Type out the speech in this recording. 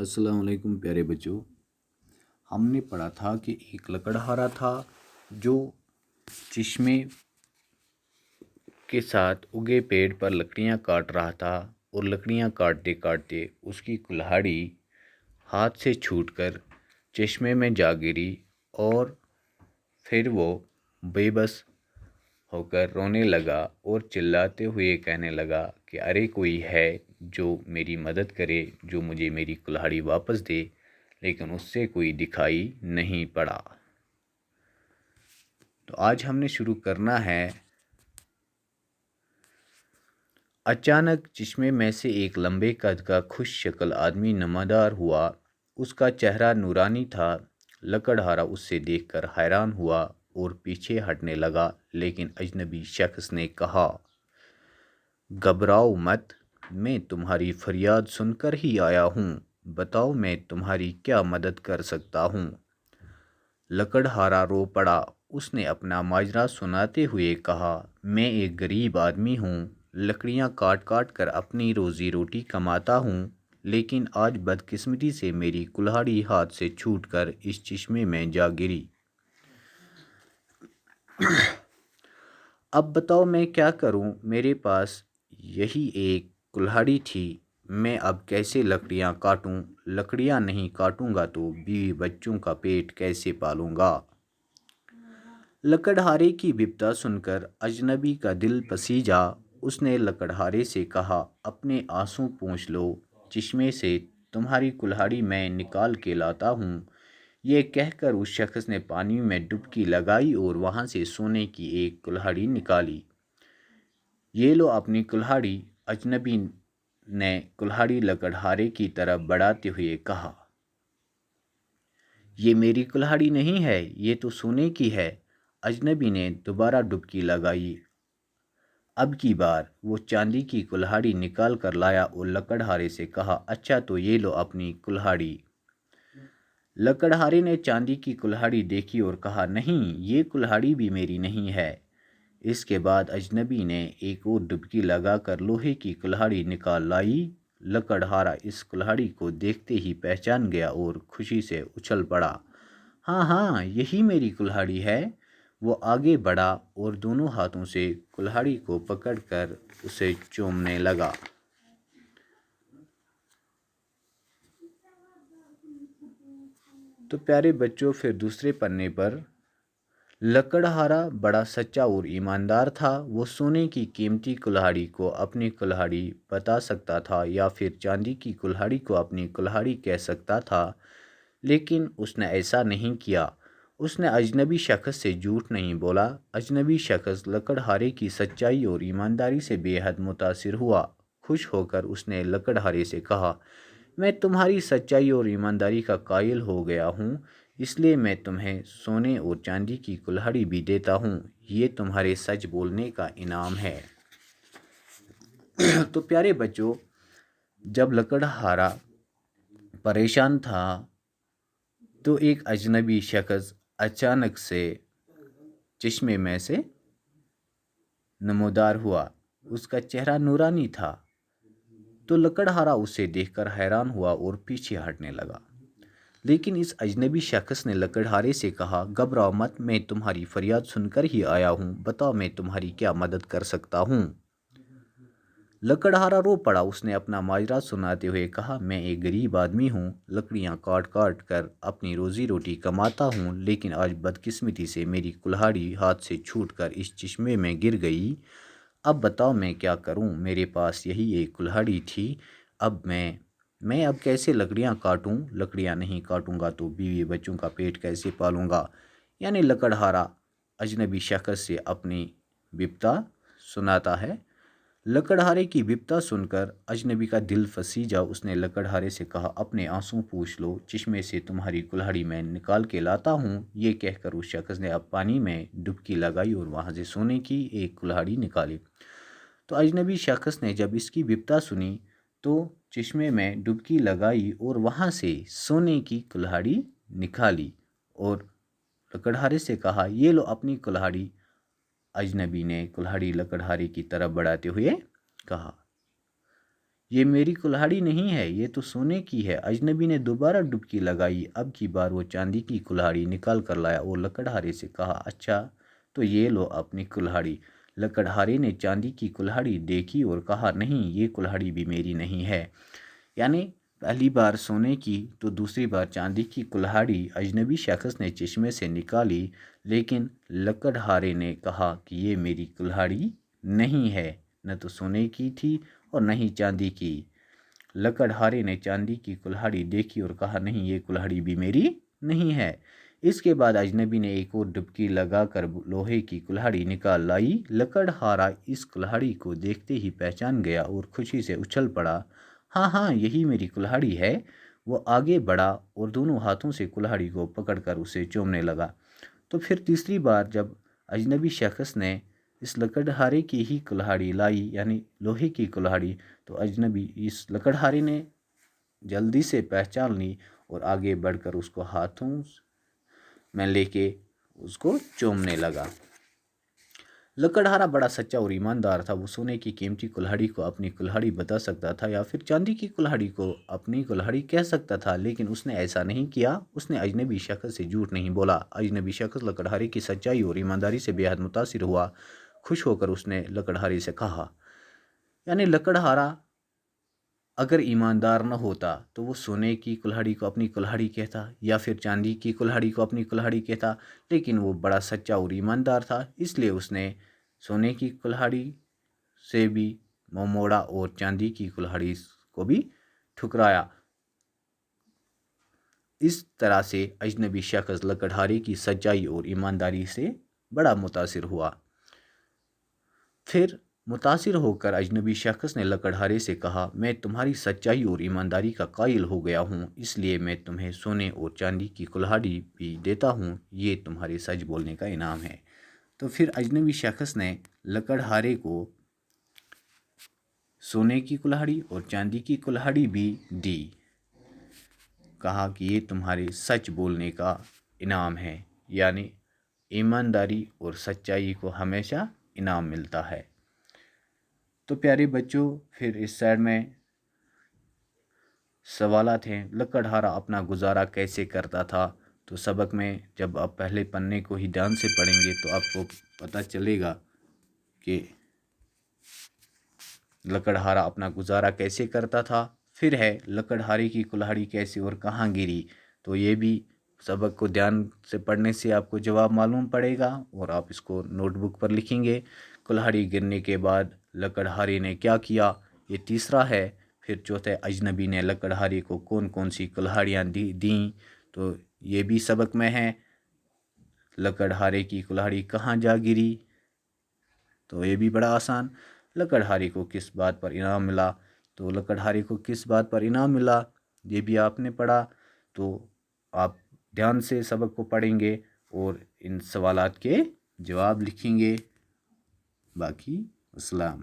अस्सलाम वालेकुम प्यारे बच्चों। हमने पढ़ा था कि एक लकड़हारा था जो चश्मे के साथ उगे पेड़ पर लकड़ियां काट रहा था और लकड़ियां काटते काटते उसकी कुल्हाड़ी हाथ से छूटकर चश्मे में जा गिरी और फिर वो बेबस होकर रोने लगा और चिल्लाते हुए कहने लगा कि अरे कोई है जो मेरी मदद करे, जो मुझे मेरी कुल्हाड़ी वापस दे, लेकिन उससे कोई दिखाई नहीं पड़ा। तो आज हमने शुरू करना है। अचानक चश्मे में से एक लंबे कद का खुश शक्ल आदमी नमादार हुआ। उसका चेहरा नूरानी था। लकड़हारा उससे देखकर हैरान हुआ और पीछे हटने लगा, लेकिन अजनबी शख्स ने कहा, घबराओ मत, मैं तुम्हारी फरियाद सुनकर ही आया हूँ। बताओ मैं तुम्हारी क्या मदद कर सकता हूँ। लकड़हारा रो पड़ा। उसने अपना माजरा सुनाते हुए कहा, मैं एक गरीब आदमी हूँ, लकड़ियाँ काट काट कर अपनी रोज़ी रोटी कमाता हूँ, लेकिन आज बदकिस्मती से मेरी कुल्हाड़ी हाथ से छूटकर इस चश्मे में जा गिरी। अब बताओ मैं क्या करूं? मेरे पास यही एक कुल्हाड़ी थी, मैं अब कैसे लकड़ियां काटूं? लकड़ियां नहीं काटूंगा तो बीवी बच्चों का पेट कैसे पालूंगा? लकड़हारे की विपदा सुनकर अजनबी का दिल पसीजा। उसने लकड़हारे से कहा, अपने आंसू पोंछ लो, चश्मे से तुम्हारी कुल्हाड़ी मैं निकाल के लाता हूँ। ये कहकर उस शख्स ने पानी में डुबकी लगाई और वहाँ से सोने की एक कुल्हाड़ी निकाली। ये लो अपनी कुल्हाड़ी, अजनबी ने कुल्हाड़ी लकड़हारे की तरफ बढ़ाते हुए कहा। ये मेरी कुल्हाड़ी नहीं है, ये तो सोने की है। अजनबी ने दोबारा डुबकी लगाई। अब की बार वो चांदी की कुल्हाड़ी निकाल कर लाया और लकड़हारे से कहा, अच्छा तो ये लो अपनी कुल्हाड़ी। लकड़हारे ने चांदी की कुल्हाड़ी देखी और कहा, नहीं, ये कुल्हाड़ी भी मेरी नहीं है। इसके बाद अजनबी ने एक और डुबकी लगाकर लोहे की कुल्हाड़ी निकाल लाई। लकड़हारा इस कुल्हाड़ी को देखते ही पहचान गया और खुशी से उछल पड़ा। हाँ हाँ, यही मेरी कुल्हाड़ी है। वो आगे बढ़ा और दोनों हाथों से कुल्हाड़ी को पकड़कर उसे चूमने लगा। तो प्यारे बच्चों, फिर दूसरे पन्ने पर लकड़हारा बड़ा सच्चा और ईमानदार था। वो सोने की कीमती कुल्हाड़ी को अपनी कुल्हाड़ी बता सकता था या फिर चांदी की कुल्हाड़ी को अपनी कुल्हाड़ी कह सकता था, लेकिन उसने ऐसा नहीं किया। उसने अजनबी शख्स से झूठ नहीं बोला। अजनबी शख्स लकड़हारे की सच्चाई और ईमानदारी से बेहद मुतासिर हुआ। खुश होकर उसने लकड़हारे से कहा, मैं तुम्हारी सच्चाई और ईमानदारी का कायल हो गया हूँ, इसलिए मैं तुम्हें सोने और चांदी की कुल्हाड़ी भी देता हूँ। ये तुम्हारे सच बोलने का इनाम है। तो प्यारे बच्चों, जब लकड़हारा परेशान था तो एक अजनबी शख्स अचानक से चश्मे में से नमोदार हुआ। उसका चेहरा नूरानी था। तो लकड़हारा उसे देखकर हैरान हुआ और पीछे हटने लगा, लेकिन इस अजनबी शख्स ने लकड़हारे से कहा, घबराओ मत, मैं तुम्हारी फरियाद सुनकर ही आया हूँ। बताओ मैं तुम्हारी क्या मदद कर सकता हूँ। लकड़हारा रो पड़ा। उसने अपना माजरा सुनाते हुए कहा, मैं एक गरीब आदमी हूँ, लकड़ियाँ काट काट कर अपनी रोज़ी रोटी कमाता हूँ, लेकिन आज बदकिस्मती से मेरी कुल्हाड़ी हाथ से छूट कर इस चश्मे में गिर गई। अब बताओ मैं क्या करूँ? मेरे पास यही एक कुल्हाड़ी थी। अब मैं अब कैसे लकड़ियाँ काटूँ? लकड़ियाँ नहीं काटूँगा तो बीवी बच्चों का पेट कैसे पालूँगा? यानी लकड़हारा अजनबी शख्स से अपनी विपदा सुनाता है। लकड़हारे की विपदा सुनकर अजनबी का दिल फसीजा। उसने लकड़हारे से कहा, अपने आंसू पूछ लो, चश्मे से तुम्हारी कुल्हाड़ी मैं निकाल के लाता हूँ। ये कहकर उस शख्स ने अब पानी में डुबकी लगाई और वहाँ से सोने की एक कुल्हाड़ी निकाली। तो अजनबी शख्स ने जब इसकी विपदा सुनी तो चश्मे में डुबकी लगाई और वहाँ से सोने की कुल्हाड़ी निकाली और लकड़हारे से कहा, ये लो अपनी कुल्हाड़ी। अजनबी ने कुल्हाड़ी लकड़हारे की तरफ बढ़ाते हुए कहा, یہ میری کلہاڑی نہیں ہے، یہ تو سونے کی ہے۔ اجنبی نے دوبارہ ڈبکی لگائی۔ اب کی بار وہ چاندی کی کلہاڑی نکال کر لایا اور لکڑہارے سے کہا، اچھا تو یہ لو اپنی کلہاڑی۔ لکڑہارے نے چاندی کی کلہاڑی دیکھی اور کہا، نہیں، یہ کلہاڑی بھی میری نہیں ہے۔ یعنی پہلی بار سونے کی تو دوسری بار چاندی کی کلہاڑی اجنبی شخص نے چشمے سے نکالی، لیکن لکڑہارے نے کہا کہ یہ میری کلہاڑی نہیں ہے، نہ تو سونے کی تھی اور نہ ہی چاندی کی۔ لکڑہارے نے چاندی کی کلہاڑی دیکھی اور کہا، نہیں، یہ کلہاڑی بھی میری نہیں ہے۔ اس کے بعد اجنبی نے ایک اور ڈبکی لگا کر لوہے کی کلہاڑی نکال لائی۔ لکڑہارا اس کلہاڑی کو دیکھتے ہی پہچان گیا اور خوشی سے اچھل پڑا، ہاں ہاں، یہی میری کلہاڑی ہے۔ وہ آگے بڑھا اور دونوں ہاتھوں سے کلہاڑی کو پکڑ کر اسے چومنے لگا۔ تو پھر تیسری بار جب اجنبی شخص نے اس لکڑہارے کی ہی کلہاڑی لائی، یعنی لوہے کی کلہاڑی، تو اجنبی اس لکڑہارے نے جلدی سے پہچان لی اور آگے بڑھ کر اس کو ہاتھوں میں لے کے اس کو چومنے لگا۔ لکڑہارا بڑا سچا اور ایماندار تھا۔ وہ سونے کی قیمتی کلہاڑی کو اپنی کلہاڑی بتا سکتا تھا یا پھر چاندی کی کلہاڑی کو اپنی کلہاڑی کہہ سکتا تھا، لیکن اس نے ایسا نہیں کیا۔ اس نے اجنبی شخص سے جھوٹ نہیں بولا۔ اجنبی شخص لکڑہارے کی سچائی اور ایمانداری سے بے حد متاثر ہوا۔ خوش ہو کر اس نے لکڑہارے سے کہا، یعنی لکڑہارا اگر ایماندار نہ ہوتا تو وہ سونے کی کلہاڑی کو اپنی کلہاڑی کہتا یا پھر چاندی کی کلہاڑی کو اپنی کلہاڑی کہتا، لیکن وہ بڑا سچا اور ایماندار تھا، اس لیے اس نے سونے کی کلہاڑی سے بھی منہ موڑا اور چاندی کی کلہاڑی کو بھی ٹھکرایا۔ اس طرح سے اجنبی شخص لکڑہارے کی سچائی اور ایمانداری سے بڑا متاثر ہوا۔ پھر متاثر ہو کر اجنبی شخص نے لکڑہارے سے کہا، میں تمہاری سچائی اور ایمانداری کا قائل ہو گیا ہوں، اس لیے میں تمہیں سونے اور چاندی کی کلہاڑی بھی دیتا ہوں، یہ تمہارے سچ بولنے کا انعام ہے۔ تو پھر اجنبی شخص نے لکڑہارے کو سونے کی کلہاڑی اور چاندی کی کلہاڑی بھی دی، کہا کہ یہ تمہارے سچ بولنے کا انعام ہے، یعنی ایمانداری اور سچائی کو ہمیشہ انعام ملتا ہے۔ تو پیارے بچوں، پھر اس سائڈ میں سوالات ہیں، لکڑہارا اپنا گزارا کیسے کرتا تھا؟ تو سبق میں جب آپ پہلے پنے کو ہی دھیان سے پڑھیں گے تو آپ کو پتہ چلے گا کہ لکڑہارا اپنا گزارا کیسے کرتا تھا۔ پھر ہے لکڑہارے کی کلہاڑی کیسے اور کہاں گری، تو یہ بھی سبق کو دھیان سے پڑھنے سے آپ کو جواب معلوم پڑے گا اور آپ اس کو نوٹ بک پر لکھیں گے۔ کلہاڑی گرنے کے بعد لکڑہارے نے کیا کیا، یہ تیسرا ہے۔ پھر چوتھا، اجنبی نے لکڑہارے کو کون کون سی کلہاڑیاں دیں، تو یہ بھی سبق میں ہے۔ لکڑہارے کی کلہاڑی کہاں جا گری، تو یہ بھی بڑا آسان۔ لکڑہارے کو کس بات پر انعام ملا، تو لکڑہارے کو کس بات پر انعام ملا یہ بھی آپ نے پڑھا۔ تو آپ دھیان سے سبق کو پڑھیں گے اور ان سوالات کے جواب لکھیں گے۔ باقی السلام۔